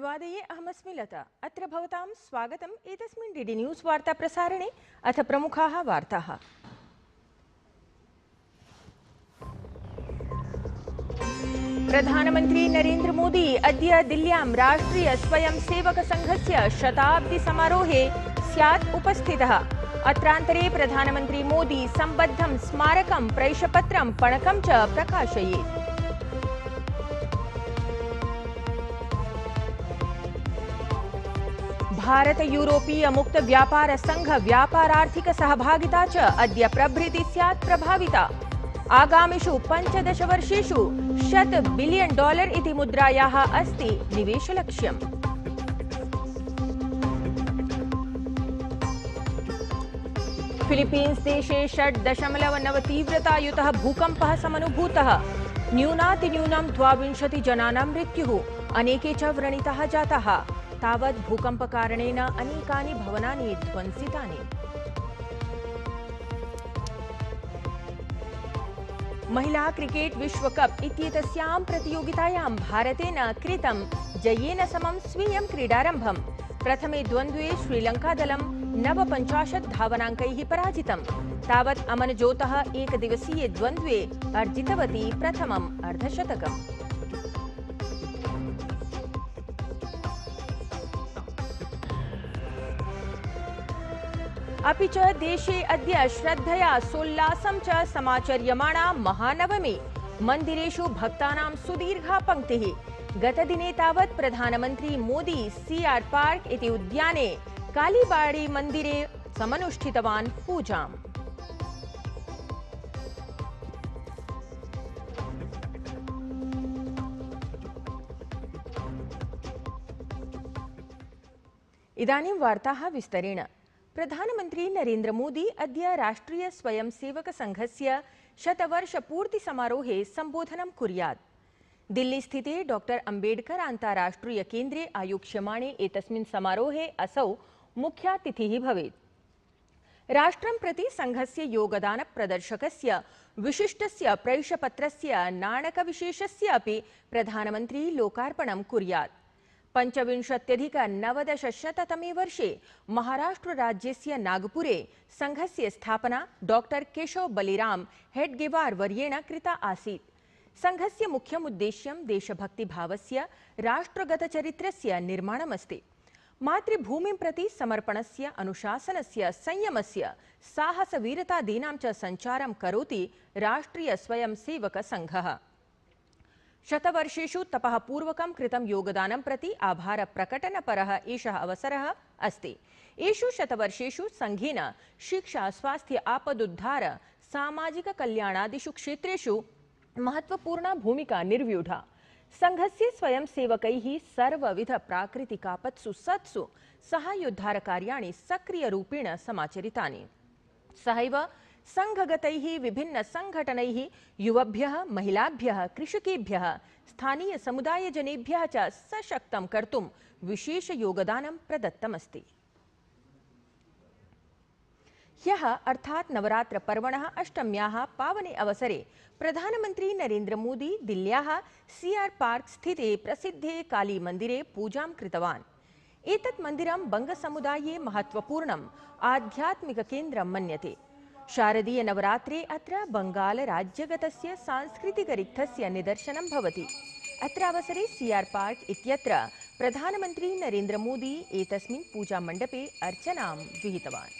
अभिवादये अहमस्मि लता। अत्र भवतां स्वागतम् एतस्मिन् डीडी न्यूज़ वार्ता प्रसारणे। अथ प्रमुखाः वार्ताः। प्रधानमन्त्री नरेन्द्र मोदी अद्य दिल्ल्यां राष्ट्रिय स्वयंसेवक संघस्य शताब्दी समारोहे स्यात् उपस्थितः। अत्रान्तरे प्रधानमन्त्री मोदी सम्बद्धं स्मारकं प्रैषपत्रं पणकं च प्रकाशयेत्। भारत यूरोपीय मुक्त व्यापार संघ व्यापारार्थिक सहभागिता च अद्य प्रभृति स्यात् प्रभाविता। आगामिषु 15 वर्षेषु $100 बिलियन इति मुद्रायाः अस्ति निवेशलक्ष्यम्। फिलीपीन्स् देशे 6.9 तीव्रतायुतः भूकम्पः समनुभूतः। न्यूनातिन्यूनं 22 जनानां मृत्युः, अनेके च व्रणिताः जाताः। तावत् भूकम्पकारणेन अनेकानि भवनानि ध्वंसितानि। महिला क्रिकेट विश्वकप इत्येतस्यां प्रतियोगितायां भारतेन कृतं जयेन समं स्वीयं क्रीडारम्भम्। प्रथमे द्वन्द्वे श्रीलङ्कादलं 59 धावनाङ्कैः पराजितम्। तावत् अमनजोतः एकदिवसीये द्वन्द्वे अर्जितवती प्रथमम् अर्धशतकम्। अपि च देशे अद्य श्रद्धया सोल्लासं च समाचर्यमाणा महानवमी। मन्दिरेषु भक्तानां सुदीर्घा पङ्क्तिः। गतदिने तावत् प्रधानमन्त्री मोदी सीआर पार्क इति उद्याने कालीबाड़ी मन्दिरे समनुष्ठितवान् पूजाम्। इदानीं वार्ताः विस्तरेण। प्रधानमन्त्री नरेन्द्र मोदी अद्य राष्ट्रिय स्वयंसेवक संघस्य शतवर्षपूर्ति समारोहे सम्बोधनं कुर्यात्। दिल्ली स्थिते डॉक्टर अम्बेडकर अन्ताराष्ट्रिय केन्द्रे आयोक्ष्यमाणे एतस्मिन् समारोहे असौ मुख्यातिथिः भवेत्। राष्ट्रं प्रति संघस्य योगदान प्रदर्शकस्य विशिष्टस्य प्रैषपत्रस्य नाणकविशेषस्य अपि प्रधानमन्त्री लोकार्पणं कुर्यात्। 25-19 वर्षे महाराष्ट्रराज्यस्य नागपुरे संघस्य स्थापना डॉक्टर केशव बलिराम हेड्गेवार वर्येण कृता आसीत्। संघस्य मुख्यमुद्देश्यं देशभक्तिभावस्य राष्ट्रगतचरित्रस्य निर्माणमस्ति। मातृभूमिं प्रति समर्पणस्य, अनुशासनस्य, संयमस्य, साहसवीरतादीनां च सञ्चारं करोति राष्ट्रिय स्वयंसेवक संघः। शतवर्षेषु तपः पूर्वकं कृतं योगदानं प्रति आभार प्रकटनपरः एषः अवसरः अस्ति। एषु शतवर्षेषु संघेन शिक्षा, स्वास्थ्य, आपदुद्धार, सामाजिक कल्याणादिषु क्षेत्रेषु महत्वपूर्णा भूमिका निर्व्यूढा। संघस्य स्वयंसेवकैः सर्वविध प्राकृतिकापत्सु सत्सु सहायोद्धारकार्याणि सक्रियरूपेण समाचरितानि। सहैव संघगतैः विभिन्न संघटनैः युवभ्यः, महिलाभ्यः, कृषकेभ्यः, स्थानीय समुदायजनेभ्यः च सशक्तं कर्तुं विशेष योगदानं प्रदत्तमस्ति। ह्यः अर्थात् नवरात्र पर्वणः अष्टम्याः पावने अवसरे प्रधानमन्त्री नरेन्द्र मोदी दिल्ल्याः सीआर पार्क स्थिते प्रसिद्धे काली मन्दिरे पूजां कृतवान्। एतत् मन्दिरं बङ्गसमुदाये महत्वपूर्णम् आध्यात्मिककेन्द्रं मन्यते। शारदीय नवरात्रे अत्र बंगाल राज्यगतस्य सांस्कृतिकरिक्थस्य निदर्शनं भवति। अत्र अवसरे सीआर पार्क इत्यत्र प्रधानमन्त्री नरेन्द्र मोदी एतस्मिन् पूजामण्डपे अर्चनां विहितवान्।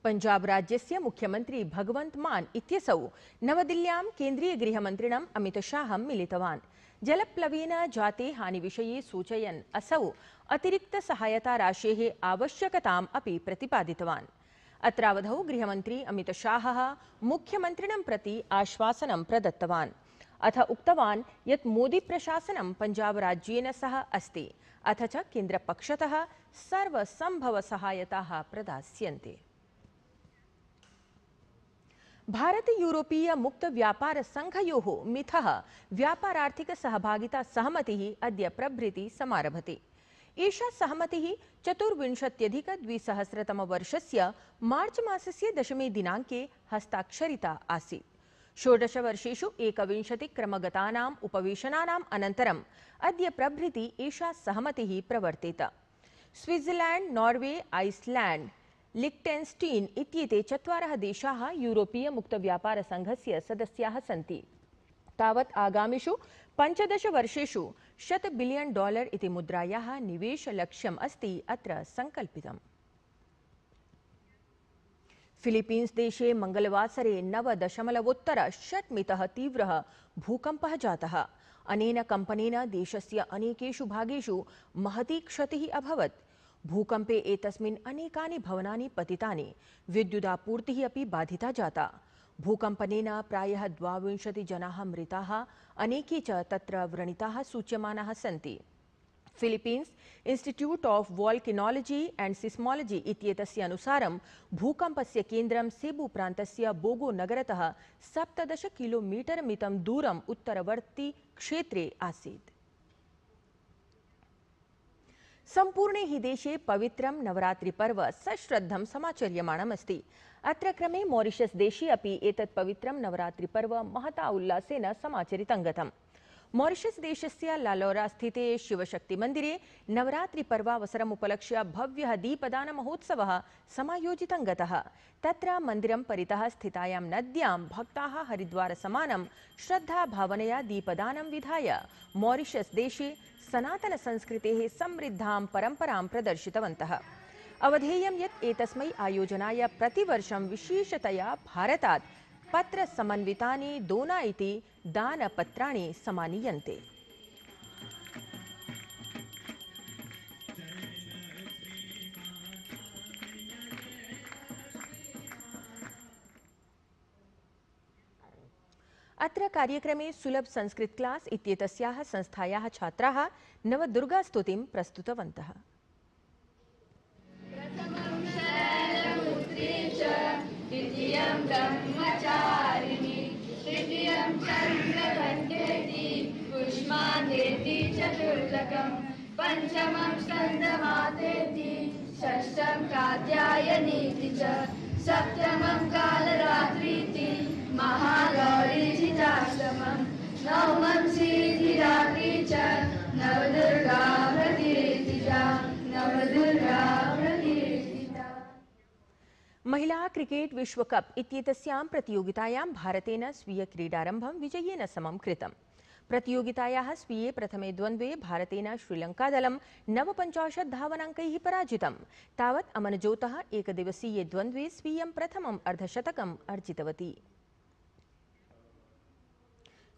पंजाब राज्यस्य मुख्यमंत्री भगवंत मान इत्यसौ नवदिल्ल्यां केन्द्रीय गृहमन्त्रिणम् अमित शाहं मिलितवान्। जलप्लवेन जाते हानिविषये सूचयन् असौ अतिरिक्त सहायता राशेः आवश्यकताम् अपि प्रतिपादितवान्। अत्रावधौ गृहमन्त्री अमित शाहः मुख्यमन्त्रिणं प्रति आश्वासनं प्रदत्तवान्। अथ उक्तवान् यत् मोदी प्रशासनं पंजाब राज्येन सह अस्ति, अथ च केन्द्रपक्षतः सर्वसम्भव सहायताः प्रदास्यन्ते। भारत यूरोपीय मुक्त व्यापार संघयोः मिथः व्यापारार्थिक सहभागिता सहमतिः अद्य प्रभृति समारभते। एषा सहमतिः 24-अधिक-2000 मार्च मासस्य 10 दिनाङ्के हस्ताक्षरिता आसीत्। 16 वर्षेषु 21 क्रमगतानाम् उपवेशनानाम् अनन्तरम् अद्य प्रभृति एषा सहमतिः प्रवर्तेत। स्विट्जरलैंड, नॉर्वे, आइसलैंड, लिक्टेन्स्टीन् इत्येते 4 देशाः यूरोपीय मुक्तव्यापारसङ्घस्य सदस्याः सन्ति। तावत् आगामिषु 15 वर्षेषु $100 बिलियन् इति मुद्रायाः निवेशलक्ष्यम् अस्ति अत्र संकल्पितम्। फिलीपीन्स् देशे मंगलवासरे 9.6 मितः तीव्रः भूकम्पः जातः। अनेन कम्पनेन देशस्य अनेकेषु भागेषु महती क्षतिः अभवत्। भूकम्पे एतस्मिन् अनेकानि भवनानि पतितानि, विद्युदापूर्तिः अपि बाधिता जाता। भूकम्पनेन प्रायः 22 जनाः मृताः, अनेके च तत्र व्रणिताः सूच्यमानाः सन्ति। Philippines institute of volcanology and seismology इत्येतस्य अनुसारं भूकम्पस्य केन्द्रं सेबू प्रान्तस्य बोगो नगरतः 17 किलोमीटर मितं दूरम् उत्तरवर्ती क्षेत्रे आसीत्। सम्पूर्णे हि देशे पवित्रं नवरात्रिपर्व सश्रद्धं समाचर्यमाणमस्ति। अत्र क्रमे मॉरिशस् देशे अपि एतत् पवित्रं नवरात्रिपर्व महता उल्लासेन समाचरितं गतम्। मॉरिशस् देशस्य लालौरा स्थिते शिवशक्तिमन्दिरे नवरात्रिपर्वावसरमुपलक्ष्य भव्यः दीपदानमहोत्सवः समायोजितं गतः। तत्र मन्दिरं परितः स्थितायां नद्यां भक्ताः हरिद्वारसमानं श्रद्धाभावनया दीपदानं विधाय मॉरिशस् देशे सनातनसंस्कृतेः समृद्धां परम्परां प्रदर्शितवन्तः। अवधेयं यत् एतस्मै आयोजनाय प्रतिवर्षं विशेषतया भारतात् पत्रसमन्वितानि दोना इति दानपत्राणि समानीयन्ते। अत्र कार्यक्रमे सुलभ संस्कृत क्लास इत्येतस्याः संस्थायाः छात्राः नवदुर्गास्तुतिं प्रस्तुतवन्तः। द्वितीयं ब्रह्मचारिणी, तृतीयं चन्द्रघण्टेति, पुष्मान्तेति चतुर्थकं, पंचमं स्कन्दमातेति, षष्ठं कात्यायनीति च, सप्तमं कालरात्रीति, महागौरीचिताष्टमं, नवमं सिद्धिदात्री च, नवदुर्गा प्रतिष्ठिता, नवदुर्गा प्रतिष्ठिता। महिला क्रिकेट विश्वकप इत्येतस्यां प्रतियोगितायां भारतेन स्वीय क्रीडारम्भं विजयेन समं कृतम्। प्रतियोगितायाः स्वीये प्रथमे द्वन्द्वे भारतेन श्रीलङ्कादलं 59 धावनाङ्कैः पराजितम्। तावत् अमनजोतः एकदिवसीये द्वन्द्वे स्वीयं प्रथमम् अर्धशतकम् अर्जितवती।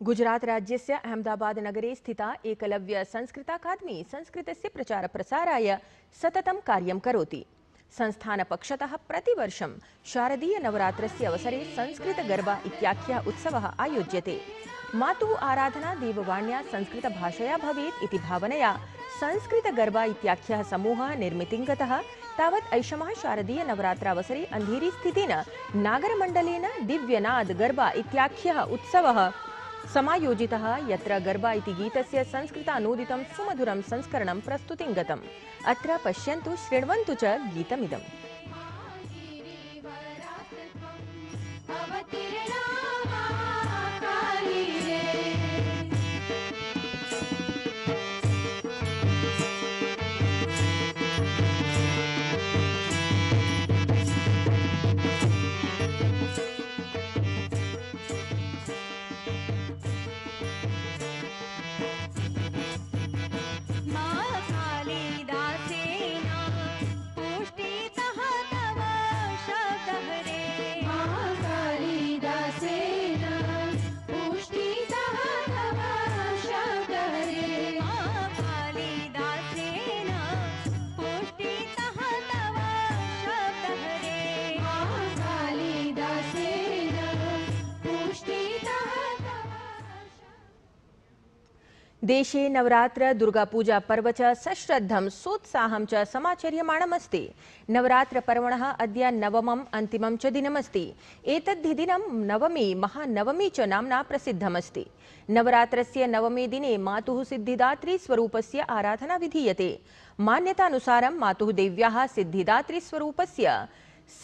गुजरात राज्यस्य अहमदाबाद नगरे स्थिता एकलव्य संस्कृताकादमी संस्कृतस्य प्रचारप्रसाराय सततं कार्यं करोति। संस्थानपक्षतः प्रतिवर्षं शारदीय नवरात्रस्य अवसरे संस्कृत गरबा इत्याख्यः उत्सवः आयोज्यते। मातुः आराधना देववाण्या संस्कृतभाषया भवेत् इति भावनया संस्कृत गरबा इत्याख्यः समूहः निर्मितिं गतः। तावत् ऐषमः शारदीय नवरात्रावसरे अंधेरी स्थितेन नागरमण्डलेन दिव्यनाद गरबा इत्याख्यः उत्सवः समायोजितः, यत्र गरबा इति गीतस्य संस्कृतानूदितं सुमधुरं संस्करणं प्रस्तुतिं गतम्। अत्र पश्यन्तु, शृण्वन्तु च गीतमिदम्। कालिदासेन पुष्टितः देशे नवरात्र दुर्गापूजा पर्व च सश्रद्धं सोत्साहं च समाचर्यमाणमस्ति। नवरात्रपर्वणः अद्य नवमम् अन्तिमं च दिनमस्ति। एतद्धि दिनं नवमी महानवमी च नाम्ना प्रसिद्धमस्ति। नवरात्रस्य नवमे दिने मातुः सिद्धिदात्री स्वरूपस्य आराधना विधीयते। मान्यतानुसारं मातुः देव्याः सिद्धिदात्री स्वरूपस्य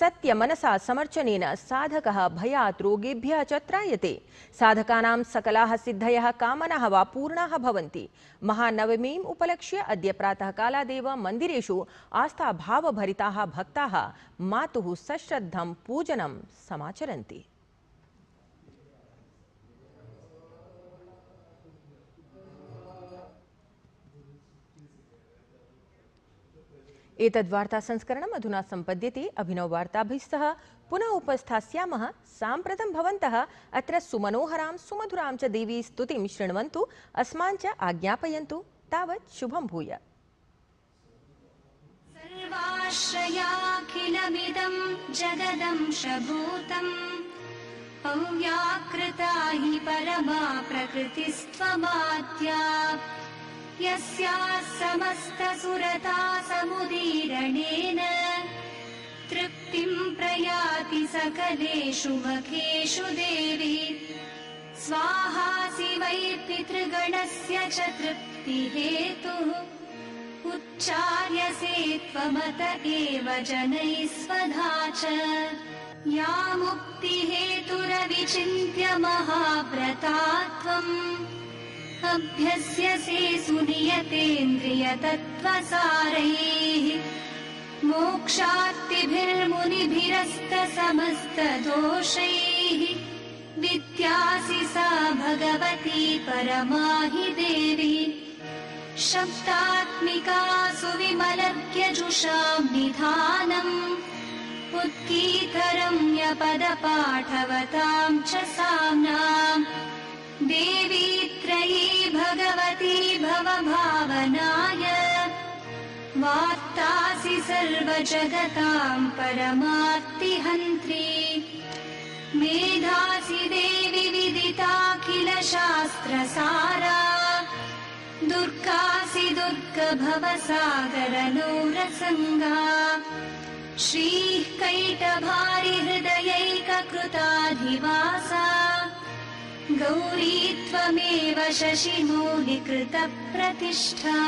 सत्यमनसा समर्चनेन साधकः भयात् रोगेभ्यः च त्रायते। साधकानां सकलाः सिद्धयः कामनाः वा पूर्णाः भवन्ति। महानवमीम् उपलक्ष्य अद्य प्रातःकालादेव मन्दिरेषु आस्थाभावभरिताः भक्ताः मातुः सश्रद्धं पूजनं समाचरन्ति। एतद्वार्ता संस्करणम् अधुना सम्पद्यते। अभिनववार्ताभिः सह पुनः उपस्थास्यामः। साम्प्रतं भवन्तः अत्र सुमनोहरां सुमधुरां च देवी स्तुतिं शृण्वन्तु, अस्मान् च आज्ञापयन्तु। तावत् शुभं भूय। सर्वाश्रयाखिलमिदं जगदंशभूतम् अव्याकृता हि परमा प्रकृतिस्त्वमाद्या यस्याः समस्तसुरता समुदीरणेन तृप्तिं प्रयाति सकलेषु मखेषु देवी। स्वाहासि वै पितृगणस्य च तृप्तिहेतुः उच्चार्यसे त्वमत एव जनैः स्वधा च। या मुक्तिहेतुरविचिन्त्य महाव्रता त्वम् अभ्यस्यसे सुनियतेन्द्रियतत्त्वसारैः। मोक्षार्तिभिर्मुनिभिरस्तसमस्तदोषैः विद्यासि सा भगवती परमा हि देवी। शब्दात्मिका सुविमलर्घ्यजुषां निधानम् उद्गीतरम्यपदपाठवतां च साम्नाम्। देवी त्रयी भगवती भवभावनाय वार्तासि सर्वजगतां परमार्तिहन्त्री। मेधासि देवी विदिताखिलशास्त्रसारा दुर्गासि दुर्गभवसागरनौरसङ्गा। श्रीः कैटभारिहृदयैककृताधिवासा गौरी त्वमेव शशिमौलिकृतप्रतिष्ठा।